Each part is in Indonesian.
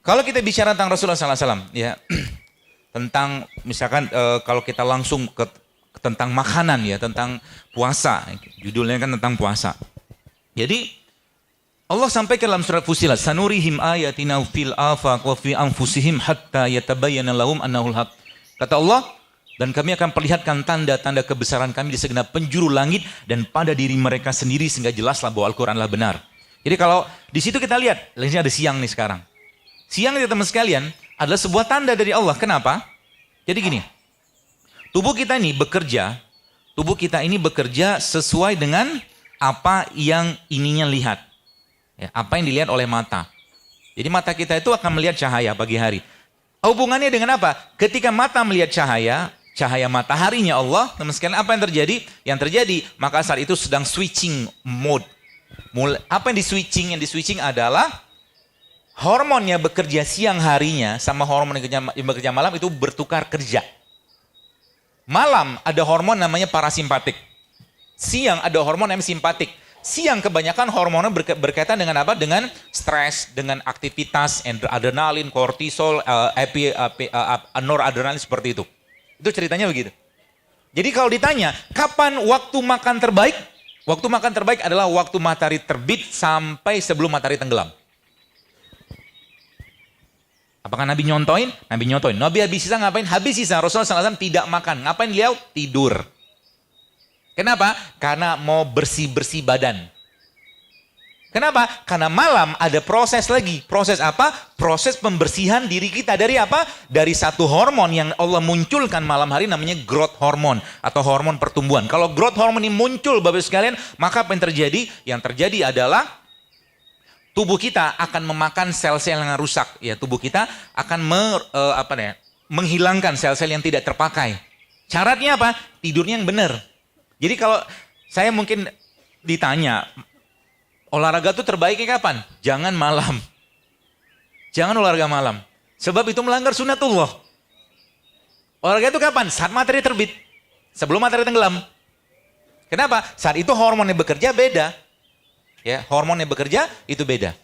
Kalau kita bicara tentang Rasulullah SAW, ya, tentang misalkan kalau kita langsung tentang makanan ya, tentang puasa, judulnya kan tentang puasa. Jadi Allah sampaikan dalam surat Fussilat, sanurihim ayatina fil afaq wa fi anfusihim hatta yatabayyana lahum annahul haq. Kata Allah, dan kami akan perlihatkan tanda-tanda kebesaran kami di segenap penjuru langit dan pada diri mereka sendiri sehingga jelaslah bahwa Al-Quran adalah benar. Jadi kalau di situ kita lihat, ini ada siang nih sekarang. Siang itu teman sekalian adalah sebuah tanda dari Allah. Kenapa? Jadi gini, tubuh kita ini bekerja sesuai dengan apa yang ininya lihat. Ya, apa yang dilihat oleh mata. Jadi mata kita itu akan melihat cahaya pagi hari. Hubungannya dengan apa? Ketika mata melihat cahaya mataharinya Allah, teman sekalian, apa yang terjadi? Yang terjadi, maka saat itu sedang switching mode. Apa yang di-switching? Yang di-switching adalah hormonnya bekerja siang harinya sama hormon yang bekerja malam itu bertukar kerja. Malam ada hormon namanya parasimpatik. Siang ada hormon namanya simpatik. Siang kebanyakan hormonnya berkaitan dengan apa? Dengan stres, dengan aktivitas, adrenalin, kortisol, noradrenalin seperti itu. Itu ceritanya begitu. Jadi kalau ditanya, kapan waktu makan terbaik? Waktu makan terbaik adalah waktu matahari terbit sampai sebelum matahari tenggelam. Apakah Nabi nyontoin? Nabi nyontoin. Nabi habis sisa ngapain? Habis sisa Rasulullah SAW tidak makan. Ngapain beliau? Tidur. Kenapa? Karena mau bersih-bersih badan. Kenapa? Karena malam ada proses lagi. Proses apa? Proses pembersihan diri kita. Dari apa? Dari satu hormon yang Allah munculkan malam hari namanya growth hormone atau hormon pertumbuhan. Kalau growth hormone ini muncul Bapak sekalian, maka apa yang terjadi? Yang terjadi adalah tubuh kita akan memakan sel-sel yang rusak. Ya, tubuh kita akan menghilangkan sel-sel yang tidak terpakai. Syaratnya apa? Tidurnya yang benar. Jadi kalau saya mungkin ditanya, olahraga itu terbaiknya kapan? Jangan malam. Jangan olahraga malam. Sebab itu melanggar sunnatullah. Olahraga itu kapan? Saat matahari terbit. Sebelum matahari tenggelam. Kenapa? Saat itu hormonnya bekerja beda. Ya, hormonnya bekerja itu beda.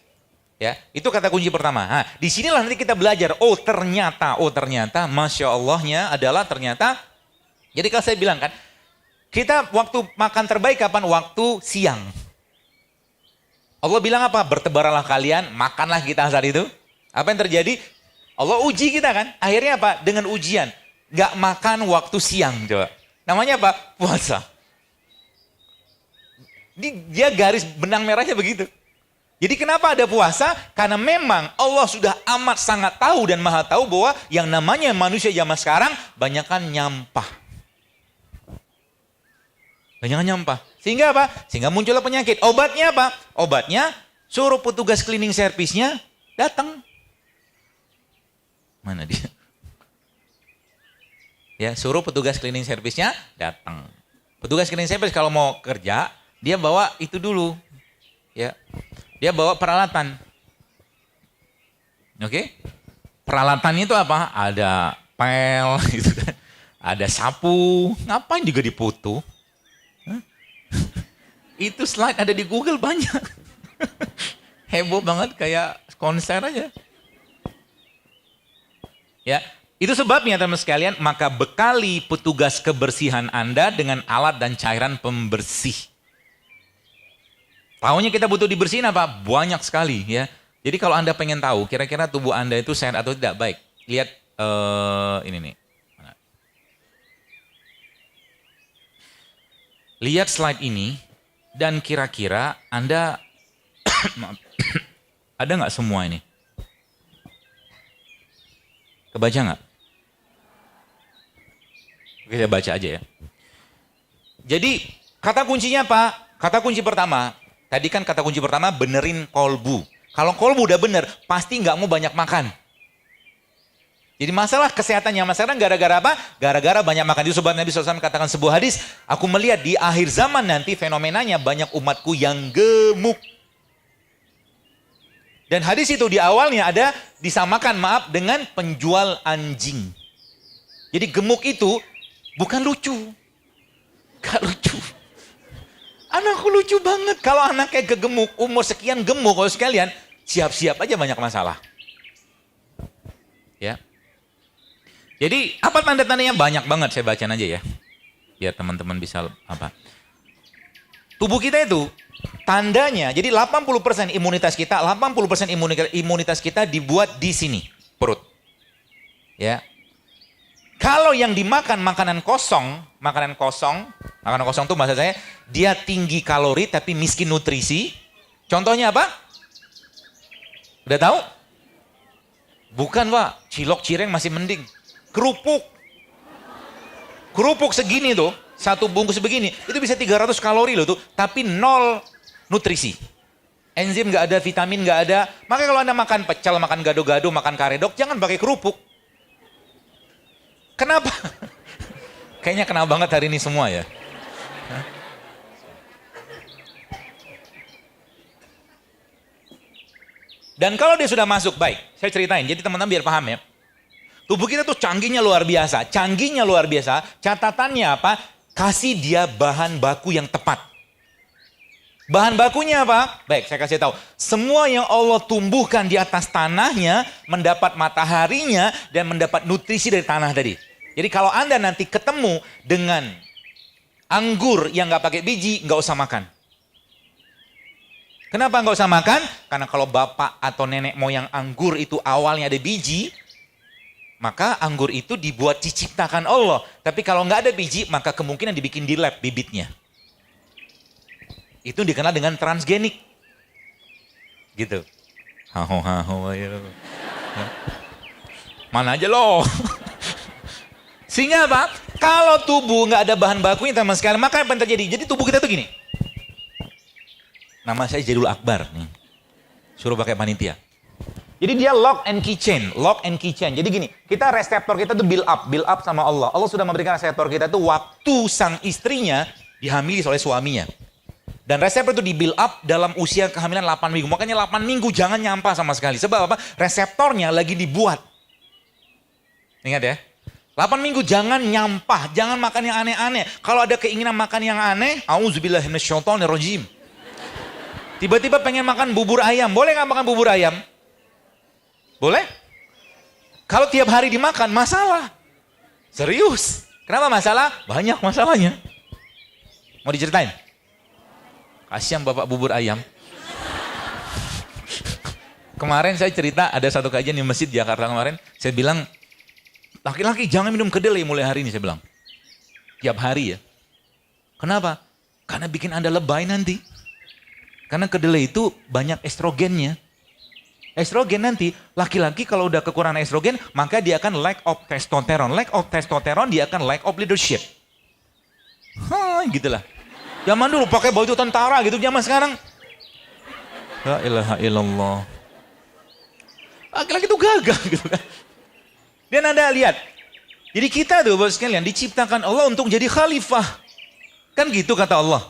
Ya, itu kata kunci pertama. Nah, disinilah nanti kita belajar. Oh ternyata, Masya Allahnya adalah ternyata. Jadi kalau saya bilang kan, kita waktu makan terbaik kapan? Waktu siang. Allah bilang apa? Bertebaranlah kalian, makanlah kita saat itu. Apa yang terjadi? Allah uji kita kan. Akhirnya apa? Dengan ujian. Gak makan waktu siang coba. Namanya apa? Puasa. Dia garis benang merahnya begitu. Jadi kenapa ada puasa? Karena memang Allah sudah amat sangat tahu dan maha tahu bahwa yang namanya manusia zaman sekarang banyakkan nyampah. Banyak nyampah. Sehingga apa? Sehingga muncullah penyakit. Obatnya apa? Obatnya suruh petugas cleaning service-nya datang. Mana dia? Ya, suruh petugas cleaning service-nya datang. Petugas cleaning service kalau mau kerja, dia bawa itu dulu. Ya. Dia bawa peralatan. Oke? Peralatannya itu apa? Ada pel gitu kan. Ada sapu. Ngapain juga dipoto? Itu slide ada di Google banyak. Heboh banget kayak konser aja. Ya, itu sebabnya teman sekalian, maka bekali petugas kebersihan Anda dengan alat dan cairan pembersih. Tahunya kita butuh dibersihin apa? Banyak sekali ya. Jadi kalau Anda pengen tahu kira-kira tubuh Anda itu sehat atau tidak, baik. Lihat ini nih. Lihat slide ini. Dan kira-kira Anda, ada nggak semua ini? Kebaca nggak? Oke, saya baca aja ya. Jadi, kata kuncinya apa? Kata kunci pertama, tadi kan kata kunci pertama benerin kolbu. Kalau kolbu udah bener, pasti nggak mau banyak makan. Jadi masalah kesehatannya masyarakat gara-gara apa? Gara-gara banyak makan. Itu sebab Nabi SAW katakan sebuah hadis, aku melihat di akhir zaman nanti fenomenanya banyak umatku yang gemuk. Dan hadis itu di awalnya ada disamakan dengan penjual anjing. Jadi gemuk itu bukan lucu. Gak lucu. Anakku lucu banget. Kalau anaknya gemuk, umur sekian gemuk, kalau sekalian, siap-siap aja banyak masalah. Ya. Jadi apa tanda-tandanya? Banyak banget, saya bacain aja ya. Biar teman-teman bisa apa. Tubuh kita itu tandanya, jadi 80% imunitas kita, 80% imunitas kita dibuat di sini, perut. Ya. Kalau yang dimakan makanan kosong tuh maksud saya, dia tinggi kalori tapi miskin nutrisi. Contohnya apa? Udah tahu? Bukan, Pak. Cilok cireng masih mending. Kerupuk. Kerupuk segini tuh, satu bungkus begini, itu bisa 300 kalori loh tuh, tapi nol nutrisi. Enzim nggak ada, vitamin nggak ada. Makanya kalau Anda makan pecel, makan gado-gado, makan karedok, jangan pakai kerupuk. Kenapa? Kayaknya kena banget hari ini semua ya. Dan kalau dia sudah masuk, baik, saya ceritain, jadi teman-teman biar paham ya. Tubuh kita tuh canggihnya luar biasa, catatannya apa? Kasih dia bahan baku yang tepat. Bahan bakunya apa? Baik, saya kasih tahu. Semua yang Allah tumbuhkan di atas tanahnya, mendapat mataharinya, dan mendapat nutrisi dari tanah tadi. Jadi kalau Anda nanti ketemu dengan anggur yang nggak pakai biji, nggak usah makan. Kenapa nggak usah makan? Karena kalau bapak atau nenek moyang anggur itu awalnya ada biji, maka anggur itu diciptakan Allah. Tapi kalau nggak ada biji, maka kemungkinan dibikin di lab bibitnya. Itu dikenal dengan transgenik. Gitu. Mana aja loh. Sehingga apa? Kalau tubuh nggak ada bahan bakunya sama sekali, maka apa yang terjadi? Jadi tubuh kita tuh gini. Nama saya Jadul Akbar. Nih. Suruh pakai panitia. Jadi dia lock and key chain. Jadi gini, kita reseptor kita tuh build up sama Allah. Allah sudah memberikan reseptor kita tuh waktu sang istrinya dihamili oleh suaminya. Dan reseptor itu di build up dalam usia kehamilan 8 minggu. Makanya 8 minggu jangan nyampah sama sekali. Sebab apa? Reseptornya lagi dibuat. Ingat ya. 8 minggu jangan nyampah, jangan makan yang aneh-aneh. Kalau ada keinginan makan yang aneh, auzubillahi minasyaitonirrajim. Tiba-tiba pengen makan bubur ayam, boleh nggak makan bubur ayam? Boleh? Kalau tiap hari dimakan, masalah. Serius. Kenapa masalah? Banyak masalahnya. Mau diceritain? Kasihan bapak bubur ayam. Kemarin saya cerita, ada satu kajian di masjid Jakarta kemarin, saya bilang, laki-laki jangan minum kedelai mulai hari ini, saya bilang. Tiap hari ya. Kenapa? Karena bikin Anda lebay nanti. Karena kedelai itu banyak estrogennya. Estrogen nanti, laki-laki kalau udah kekurangan estrogen, maka dia akan lack of testosteron. Lack of testosteron, dia akan lack of leadership. Gitulah. Zaman dulu pakai baju tentara gitu, zaman sekarang. La ilaha illallah. Laki-laki itu gagah gitu kan. Dan Anda lihat, jadi kita tuh Bapak sekalian diciptakan Allah untuk jadi khalifah. Kan gitu kata Allah.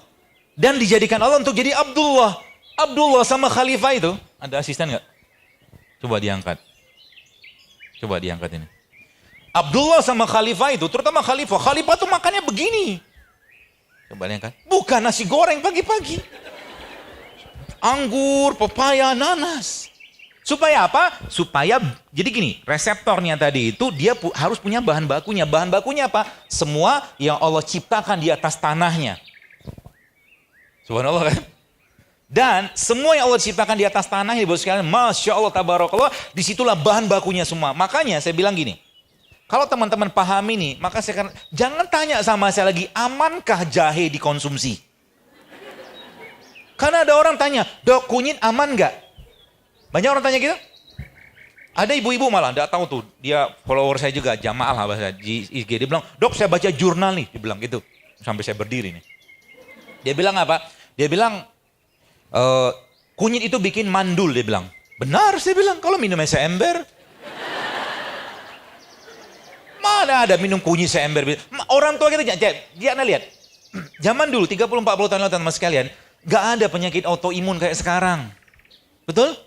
Dan dijadikan Allah untuk jadi Abdullah. Abdullah sama khalifah itu, ada asisten nggak? Coba diangkat. Coba diangkat ini. Abdullah sama khalifah itu, terutama khalifah. Khalifah tuh makannya begini. Coba diangkat. Bukan nasi goreng pagi-pagi. Anggur, pepaya, nanas. Supaya apa? Supaya, jadi gini, reseptornya tadi itu dia harus punya bahan bakunya. Bahan bakunya apa? Semua yang Allah ciptakan di atas tanahnya. Subhanallah kan? Dan semua yang Allah ciptakan di atas tanahnya, Ibu sekalian, Masya Allah, Tabarakallah, disitulah bahan bakunya semua. Makanya saya bilang gini, kalau teman-teman paham ini, maka saya jangan tanya sama saya lagi, amankah jahe dikonsumsi? Karena ada orang tanya, dok kunyit aman nggak? Banyak orang tanya gitu. Ada ibu-ibu malah, enggak tahu tuh, dia follower saya juga, jamaah lah bahasa di IG. Dia bilang, dok saya baca jurnal nih, dia bilang gitu. Sampai saya berdiri nih. Dia bilang apa? Dia bilang, kunyit itu bikin mandul, dia bilang. Benar, saya bilang, kalau minum seember. Mana ada minum kunyit seember. Orang tua kita, dia anda lihat. Zaman dulu, 30-40 tahun lalu teman-teman sekalian, gak ada penyakit autoimun kayak sekarang. Betul?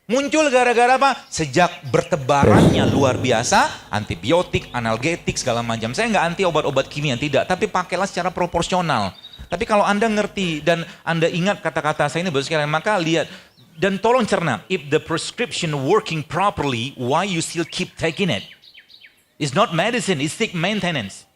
Muncul gara-gara apa? Sejak bertebarannya luar biasa, antibiotik, analgetik, segala macam. Saya nggak anti obat-obat kimia, tidak. Tapi pakailah secara proporsional. Tapi kalau Anda ngerti dan Anda ingat kata-kata saya ini, Bapak sekalian, maka lihat Dan tolong cerna, if the prescription working properly, why you still keep taking it? It's not medicine, it's sick maintenance.